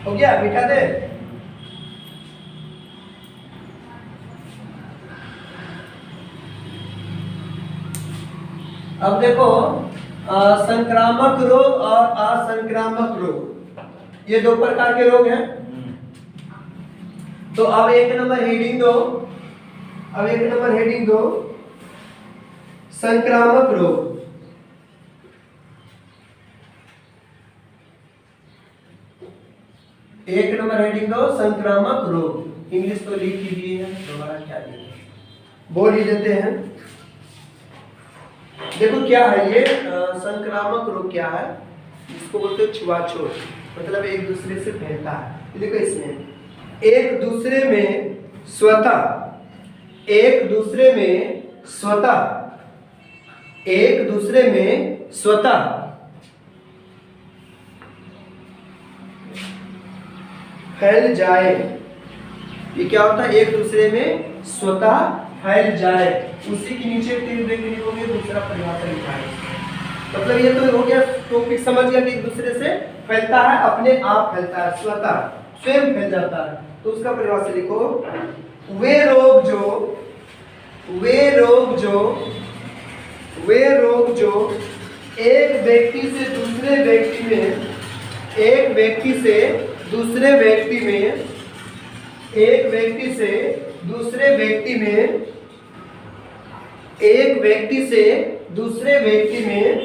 हो गया, मिटा दे। अब देखो संक्रामक रोग और असंक्रामक रोग, ये दो प्रकार के रोग हैं। तो अब एक नंबर हेडिंग दो, संक्रामक रोग। एक नंबर हेडिंग दो संक्रामक रोग। इंग्लिश तो लिख ही दिए हैं, दोबारा क्या लिखे, बोल ही देते हैं। देखो क्या है ये संक्रामक रोग क्या है, इसको बोलते हैं छुआछूत, मतलब एक दूसरे से फैलता है। देखो इसमें एक दूसरे में स्वतः, एक दूसरे में स्वतः फैल जाए। ये क्या होता है, एक दूसरे में स्वतः फैल जाए। उसी के नीचे तीन देखने को दूसरा परिभाषा लिखा है। मतलब ये तो हो गया, टॉपिक समझ गया कि एक दूसरे से फैलता है, अपने आप फैलता है, स्वतः स्वयं फैल जाता है। तो उसका परिभाषा लिखो, वे रोग जो एक व्यक्ति से दूसरे व्यक्ति में, एक व्यक्ति से दूसरे व्यक्ति में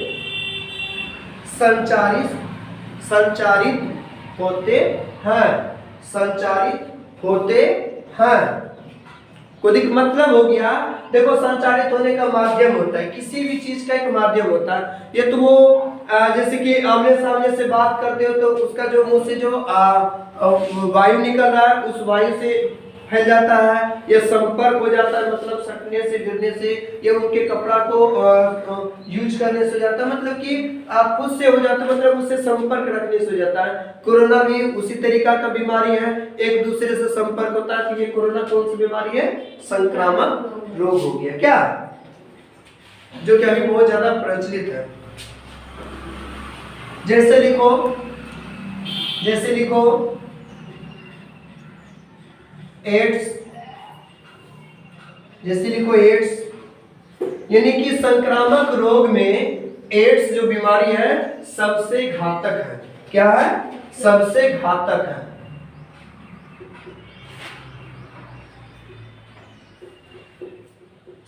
संचारित होते हैं। को मतलब हो गया, देखो संचारित होने का माध्यम होता है, किसी भी चीज का एक माध्यम होता है। ये तो वो जैसे कि आमने सामने से बात करते हो तो उसका जो मुंह से जो वायु निकल रहा है उस वायु से फैल जाता है, या संपर्क हो जाता है, मतलब सटने से, गिरने से, या उनके कपड़ा को यूज करने से हो जाता है, मतलब कि खुद से हो जाता है, मतलब उससे संपर्क रखने से हो जाता है। कोरोना भी उसी तरीका का बीमारी है, एक दूसरे से संपर्क होता है। तो ये कोरोना कौन सी बीमारी है, संक्रामक रोग हो गया क्या, जो कि अभी बहुत ज्यादा प्रचलित है। जैसे लिखो एड्स, यानी कि संक्रामक रोग में एड्स जो बीमारी है सबसे घातक है। क्या है, सबसे घातक है।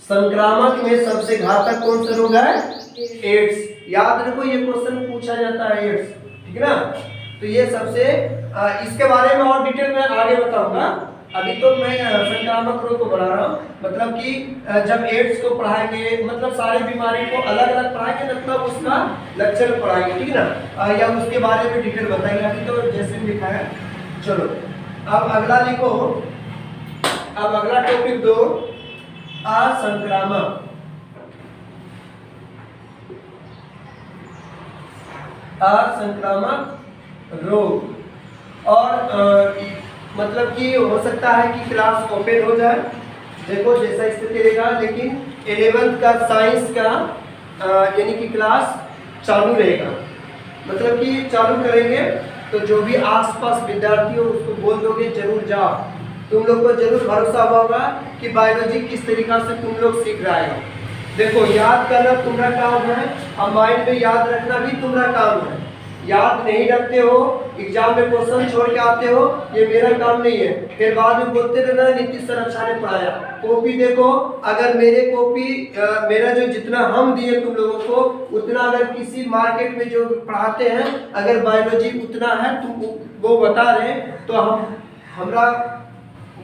संक्रामक में सबसे घातक कौन सा रोग है, एड्स। याद रखो ये क्वेश्चन पूछा जाता है, एड्स, ठीक है ना। तो ये सबसे इसके बारे में और डिटेल में आगे बताऊंगा। अभी तो मैं संक्रामक रोग को बढ़ा रहा हूँ, मतलब कि जब एड्स को पढ़ाएंगे, मतलब सारी बीमारी को अलग अलग पढ़ाएंगे, मतलब उसका लक्षण पढ़ाएंगे, ठीक है ना, या उसके बारे में डिटेल बताएंगे। अभी तो जैसे लिखा है। चलो अब अगला लिखो, अब अगला टॉपिक दो असंक्रामक। असंक्रामक रोग। और मतलब कि हो सकता है कि क्लास ओपन हो जाए, देखो जैसा स्थिति रहेगा, लेकिन 11th का साइंस का यानी कि क्लास चालू रहेगा। मतलब कि चालू करेंगे तो जो भी आसपास विद्यार्थी हो उसको बोल दोगे जरूर जाओ। तुम लोग को जरूर भरोसा होगा कि बायोलॉजी किस तरीका से तुम लोग सीख रहे हो। देखो याद करना तुम्हारा काम है, और माइंड में याद रखना भी तुम्हारा काम है। याद नहीं रखते हो, एग्जाम में क्वेश्चन छोड़ के आते हो, ये मेरा काम नहीं है। फिर बाद में बोलते रहना नीतीश सर अच्छा ने पढ़ाया। कॉपी देखो, अगर मेरे कॉपी मेरा जो जितना हम दिए तुम लोगों को उतना अगर किसी मार्केट में जो पढ़ाते हैं अगर बायोलॉजी उतना है तुम वो बता रहे, तो हमरा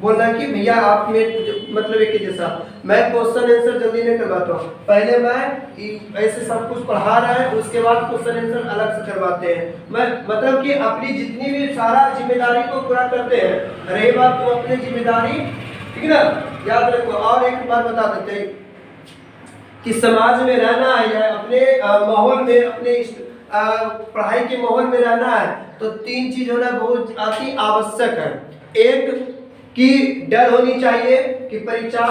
बोलना कि भैया आप में मतलब एक ही जैसा। मैं क्वेश्चन आंसर जल्दी नहीं करवाता हूँ, पहले मैं ऐसे सब कुछ पढ़ा रहा है, उसके बाद क्वेश्चन आंसर अलग से करवाते हैं। मैं मतलब कि अपनी जितनी भी सारा जिम्मेदारी को पूरा करते हैं। रही बात तो अपनी जिम्मेदारी, ठीक है ना, याद रखो। और एक बार बता देते हैं कि समाज में रहना है या अपने माहौल में, अपने पढ़ाई के माहौल में रहना है तो तीन चीज होना बहुत अति आवश्यक है। एक कि डर होनी चाहिए कि परीक्षा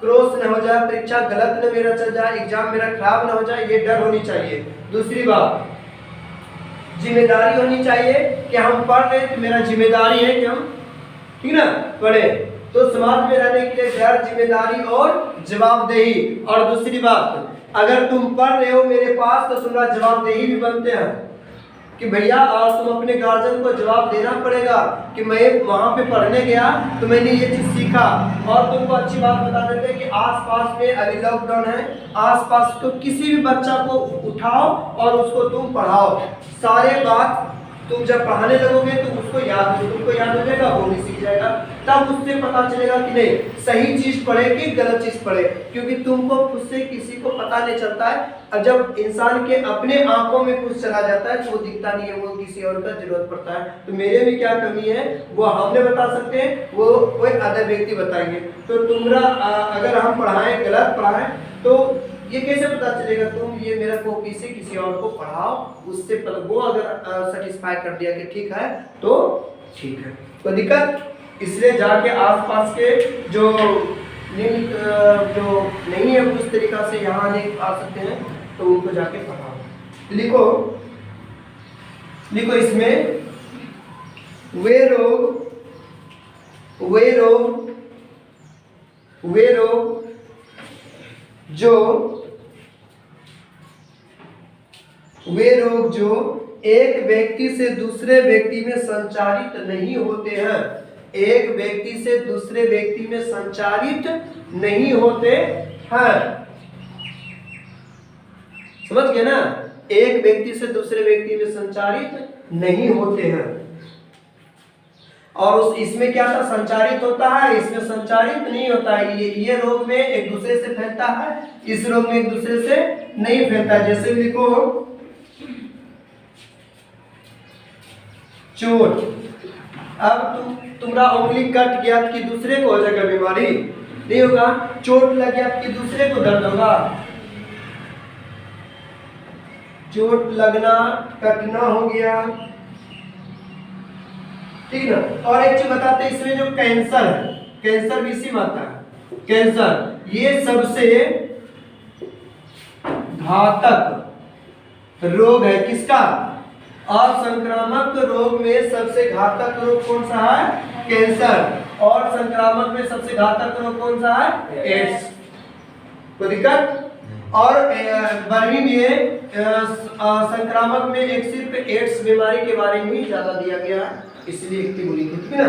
क्रॉस न हो जाए, परीक्षा गलत न मेरा चल जाए, एग्जाम मेरा खराब न हो जाए, ये डर होनी चाहिए। दूसरी बात, जिम्मेदारी होनी चाहिए कि हम पढ़ रहे तो मेरा जिम्मेदारी है कि हम ठीक ना पढ़े। तो समाज में रहने के लिए गैर जिम्मेदारी और जवाबदेही। और दूसरी बात, अगर तुम पढ़ रहे हो मेरे पास तो तुम्हारा जवाबदेही भी बनते हैं कि भैया और तुम अपने गार्जियन को जवाब देना पड़ेगा कि मैं वहाँ पे पढ़ने गया तो मैंने ये चीज़ सीखा। और तुमको अच्छी बात बता देते हैं कि आसपास में अभी लॉकडाउन है, आसपास तो किसी भी बच्चा को उठाओ और उसको तुम पढ़ाओ। सारे बात तुम जब पढ़ाने लगोगे तो उसको तुमको याद हो जाएगा, वो भी सीख जाएगा। तब उससे पता चलेगा कि नहीं सही चीज पढ़े कि गलत चीज पढ़े, क्योंकि तुमको खुद से किसी को पता नहीं चलता है। और जब इंसान के अपने आंखों में कुछ चला जाता है तो वो दिखता नहीं है, वो किसी और का जरूरत पड़ता है। तो मेरे में क्या कमी है वो हमने बता सकते हैं, वो कोई अदर व्यक्ति बताएंगे। तो तुम्हारा अगर हम पढ़ाएं गलत पढ़ाएं तो ये कैसे पता चलेगा? तुम ये मेरा कॉपी से किसी और को पढ़ाओ, उससे वो अगर सेटिस्फाई कर दिया कि ठीक है तो ठीक है, तो दिक्कत। इसलिए जाके आसपास के जो नहीं है उस तरीका से यहाँ नहीं आ सकते हैं तो उनको जाके पढ़ाओ। लिखो इसमें वे रोग जो एक व्यक्ति से दूसरे व्यक्ति में संचारित नहीं होते हैं, एक व्यक्ति से दूसरे व्यक्ति में संचारित नहीं होते हैं। समझ गए ना? एक व्यक्ति से दूसरे व्यक्ति में संचारित नहीं होते हैं। और इसमें क्या था? संचारित होता है, इसमें संचारित नहीं होता है। ये रोग में एक दूसरे से फैलता है, इस रोग में एक दूसरे से नहीं फैलता है। जैसे लिखो चोट। अब तुम्हारा उंगली कट गया कि दूसरे को हो जाएगा बीमारी? नहीं होगा। चोट लग गया कि दूसरे को दर्द होगा? चोट लगना, कटना हो गया, ठीक ना। और एक चीज बताते हैं, इसमें जो कैंसर है, कैंसर भी इसी में आता है। कैंसर ये सबसे घातक रोग है। किसका? असंक्रामक रोग में सबसे घातक रोग कौन सा है? कैंसर। और संक्रामक में सबसे घातक रोग कौन सा है? एड्स। कोई दिक्कत? और बरहवीं में संक्रामक में एक सिर्फ एड्स बीमारी के बारे में ही ज्यादा दिया गया है, इसलिए एक बोली थी ना।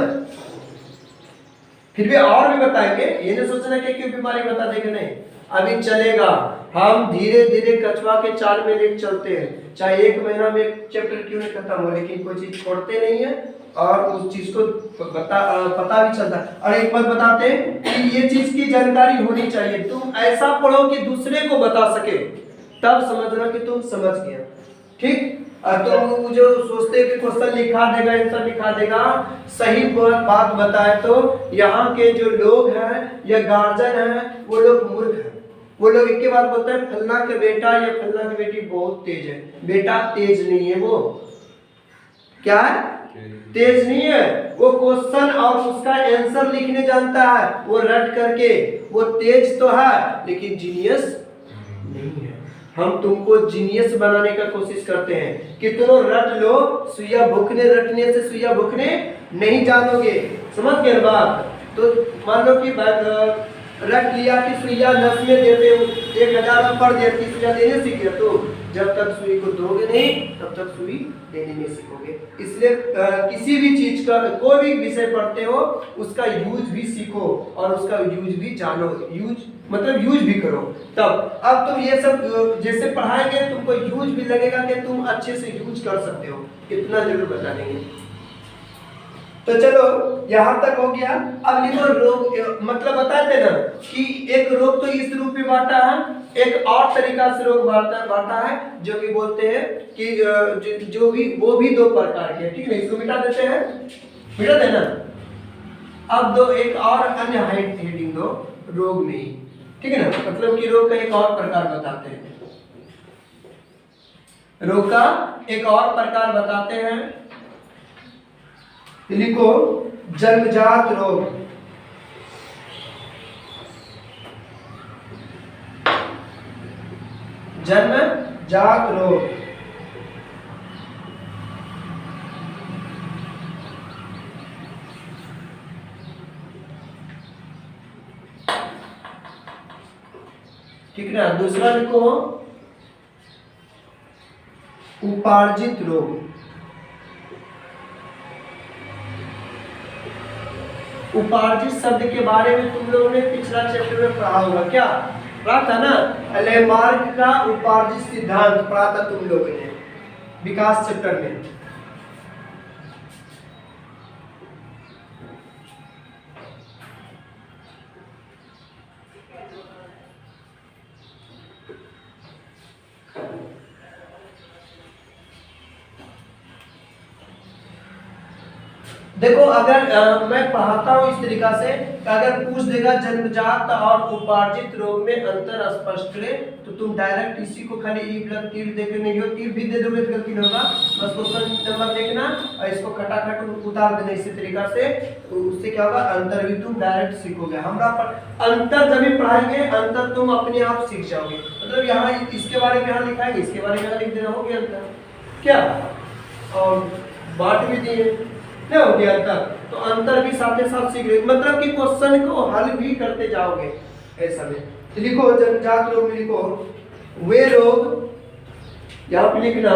फिर भी और भी बताएंगे, ये नहीं सोचना कि क्यों बीमारी बता देंगे, नहीं, अभी चलेगा। हम धीरे धीरे कछुआ के चाल में लेकर चलते हैं, चाहे एक महीना में एक चैप्टर क्यों नहीं खत्म हो, लेकिन कोई चीज छोड़ते नहीं है और उस चीज को पता भी चलता है। और एक बात बताते हैं कि ये चीज की जानकारी होनी चाहिए। तुम ऐसा पढ़ो कि दूसरे को बता सके, तब समझना कि तुम समझ गया। ठीक? तो जो सोचते हैं कि क्वेश्चन लिखा देगा, आंसर लिखा देगा, सही बात बताए तो यहाँ के जो लोग हैं या गार्जियन हैं वो लोग मूर्ख हैं। वो लोग एक के बाद बोलते हैं फलना का बेटा या फलना की बेटी बहुत तेज है। बेटा तेज नहीं है, वो क्या है? तेज नहीं है, वो क्वेश्चन और उसका आंसर लिखने जानता है, वो रट करके। वो तेज तो है लेकिन जीनियस नहीं है। हम तुमको जीनियस बनाने का कोशिश करते हैं। कितनों रट लो, सुइया भूखने रटने से सुइया भूखने नहीं जानोगे। समझ गए बात? तो मान लो कि रट लिया कि सुइया नस में देते हो, 1000 में पड़ देती सुइया देने सीख गया, तो जब तक सुई को दोगे नहीं तब तक सुई देने नहीं सीखोगे। इसलिए किसी भी चीज का कोई भी विषय पढ़ते हो उसका यूज भी सीखो और उसका यूज भी जानो, यूज भी करो। तब अब तुम ये सब जैसे पढ़ाएंगे तुमको यूज भी लगेगा कि तुम अच्छे से यूज कर सकते हो, इतना जरूर बता देंगे। तो चलो यहाँ तक हो गया। अब लिखो रोग, मतलब बताते ना कि एक रोग तो इस रूप में बांटा है, एक और तरीका से रोग बांटा है जो कि बोलते हैं कि जो भी वो भी 2 प्रकार के, ठीक है। इसको मिटा देते हैं, मिटा देना। अब दो एक और अन्य हेडिंग दो रोग में ही, ठीक है ना। मतलब कि रोग का एक और प्रकार बताते हैं, रोग का एक और प्रकार बताते हैं। लिखो जन्मजात रोग। जन्मजात रोग ठीक ना। दूसरा लिखो उपार्जित रोग। उपार्जित शब्द के बारे में तुम लोगों ने पिछला चैप्टर में पढ़ा होगा, क्या पढ़ा था ना? लेमार्क का उपार्जित सिद्धांत पढ़ा था तुम लोगों ने विकास चैप्टर में। देखो अगर मैं पढ़ाता हूँ इस तरीका से, अगर पूछ देगा जन्मजात और उपार्जित रोग में अंतर स्पष्ट करें, तो तुम डायरेक्ट इसी को खाली ई प्लस तीर देकर नहीं हो, तीर भी दे दोगे तो गलती नहीं होगा, बस क्वेश्चन नंबर देखना और इसको खटाखट उतार देना इसी तरीका से। तो उससे क्या होगा, अंतर भी तुम डायरेक्ट सीखोगे। हमरा अंतर जब भी पढ़ाएंगे अंतर तुम अपने आप सीख जाओगे। मतलब यहाँ इसके बारे में यहाँ लिखाएंगे, इसके बारे में यहाँ लिख देना, हो गया अंतर क्या, और बांट भी दिए क्या हो गया अंतर, तो अंतर भी साथ ही साथ सीख रहे, मतलब कि क्वेश्चन को हल भी करते जाओगे ऐसा में। तो लिखो जन्मजात रोग में लिखो वे रोग, यहाँ पे लिखना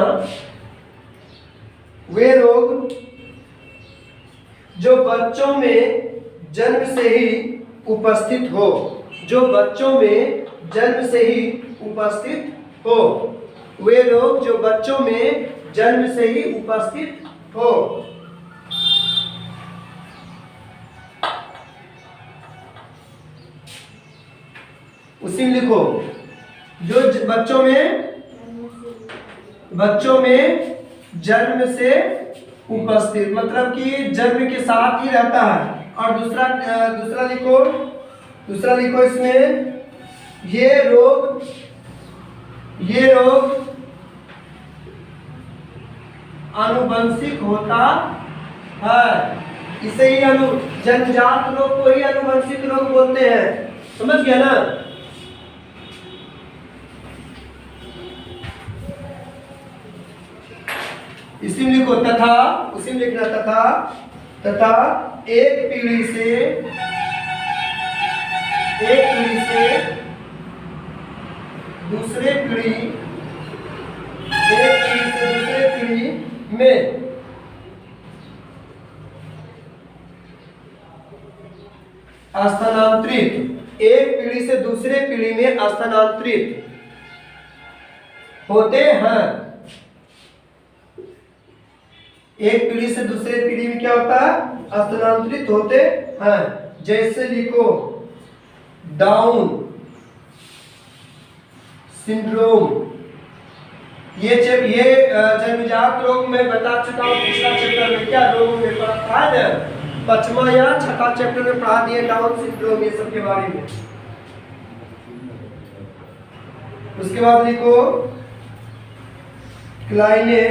वे रोग जो बच्चों में जन्म से ही उपस्थित हो, जो बच्चों में जन्म से ही उपस्थित हो, वे रोग जो बच्चों में जन्म से ही उपस्थित हो। उसी में लिखो जो बच्चों में जन्म से उपस्थित, मतलब कि जन्म के साथ ही रहता है। और दूसरा लिखो इसमें ये रोग आनुवंशिक होता है। इसे ही जन्मजात रोग को ही आनुवंशिक रोग बोलते हैं, समझ गया ना। इसी में लिखो तथा, उसी में लिखना तथा एक पीढ़ी से दूसरे पीढ़ी में स्थानांतरित, एक पीढ़ी से दूसरे पीढ़ी में स्थानांतरित होते हैं। एक पीढ़ी से दूसरे पीढ़ी में क्या होता है, स्थानांतरित होते हैं। जैसे लिखो डाउन सिंड्रोम, ये जन्मजात रोग मैं बता चुका हूँ पिछला चैप्टर में, क्या रोग में पढ़ा है, 5वां या 6वां चैप्टर में पढ़ा दिए डाउन सिंड्रोम ये सब के बारे में। उसके बाद लिखो क्लाइने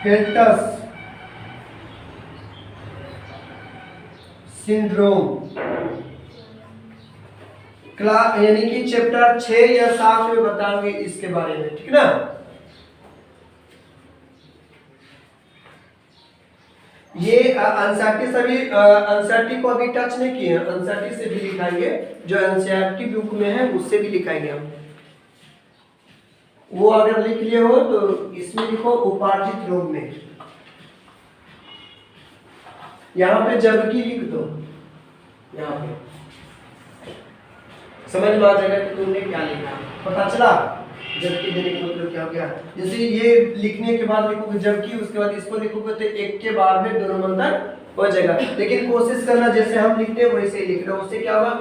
फेल्टस सिंड्रोम, यानी कि चैप्टर 6 या 7 में बताओगे इसके बारे में, ठीक ना। ये एनसीईआरटी सभी एनसीईआरटी को अभी टच नहीं किए, एनसीईआरटी से भी लिखाएंगे, जो एनसीईआरटी बुक में है उससे भी लिखाएंगे हम। वो अगर लिख लिए हो तो इसमें लिखो उपार्जित रोग में, यहाँ पे जबकि लिख दो, यहाँ पे समझ में आ जाएगा कि तुमने क्या लिखा, पता चला जबकि देने का मतलब क्या हो गया। जैसे ये लिखने के बाद लिखोगे जबकि, उसके बाद इसको लिखोगे तो एक के बाद में दोनों मंत्र हो जाएगा। लेकिन कोशिश करना जैसे हम लिखते हैं वैसे ही लिखना, उससे क्या होगा,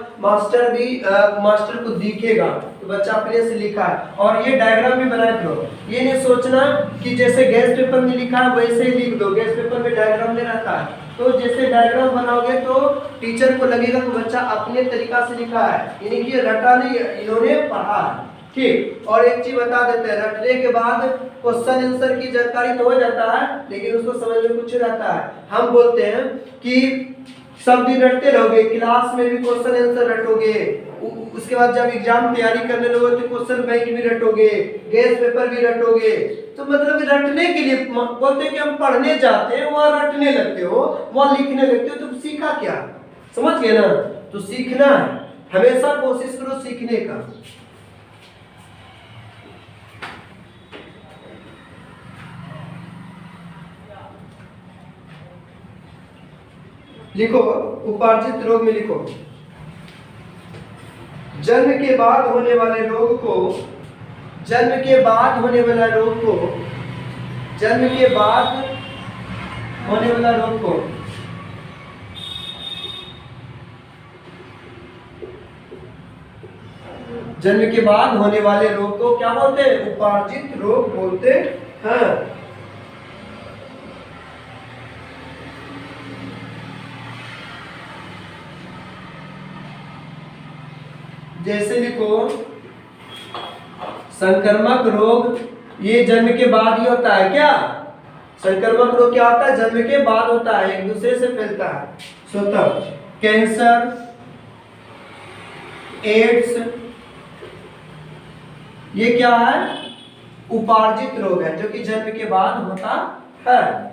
मास्टर को दिखेगा तो बच्चा अपने से लिखा है। और ये डायग्राम भी बना दो, ये नहीं सोचना कि जैसे गैस पेपर में लिखा है वैसे ही लिख दो, गैस पेपर में डायग्राम नहीं रहता है, तो जैसे डायग्राम बनाओगे तो टीचर को लगेगा कि बच्चा अपने तरीका से लिखा है, यानी कि रटा नहीं, इन्होंने पढ़ा है, ठीक। और एक चीज बता देते हैं, रटने के बाद क्वेश्चन आंसर की जानकारी तो हो जाता है लेकिन उसको समझ में कुछ रहता है। हम बोलते हैं कि सब दिन रटते रहोगे, क्लास में भी क्वेश्चन आंसर रटोगे, उसके बाद जब एग्जाम तैयारी करने लगोगे तो क्वेश्चन बैंक भी रटोगे, गैस पेपर भी रटोगे। तो मतलब रटने के लिए बोलते हैं कि हम पढ़ने जाते हैं, वहाँ रटने लगते हो, वहाँ लिखने लगते हो, तो सीखा क्या, समझ गए ना। तो सीखना है, हमेशा कोशिश करो सीखने का। लिखो उपार्जित रोग में लिखो, जन्म के बाद होने वाले रोग को, जन्म के बाद होने वाला रोग को, जन्म के बाद होने वाला रोग को जन्म के बाद होने वाले रोग को क्या बोलते हैं? उपार्जित रोग बोलते हैं। जैसे लिखो संक्रामक रोग, ये जन्म के बाद ही होता है। क्या संक्रामक रोग क्या होता है? जन्म के बाद होता है, एक दूसरे से फैलता है स्वतः। कैंसर, एड्स, ये क्या है? उपार्जित रोग है जो कि जन्म के बाद होता है।